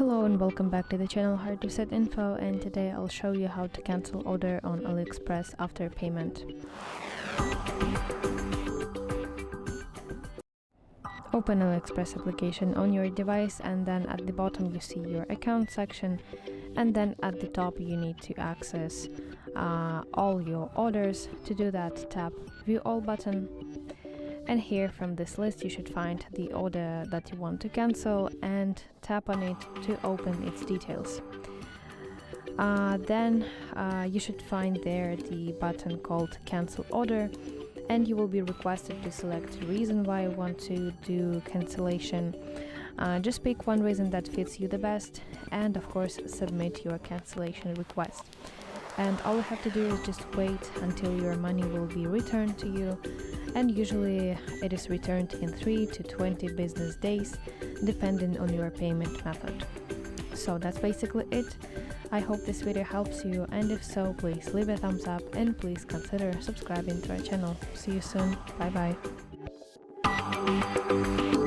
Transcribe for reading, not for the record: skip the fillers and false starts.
Hello and welcome back to the channel HardReset.Info, and today I'll show you how to cancel order on AliExpress after payment. Open AliExpress application on your device, and then at the bottom you see your account section, and then at the top you need to access all your orders. To do that, tap View All button. And here from this list you should find the order that you want to cancel and tap on it to open its details. Then you should find there the button called Cancel Order, and you will be requested to select the reason why you want to do cancellation. Just pick one reason that fits you the best, and of course submit your cancellation request. And all you have to do is just wait until your money will be returned to you, and usually it is returned in 3 to 20 business days depending on your payment method. So that's basically it. I hope this video helps you, and if so, please leave a thumbs up and please consider subscribing to our channel. See you soon. Bye bye.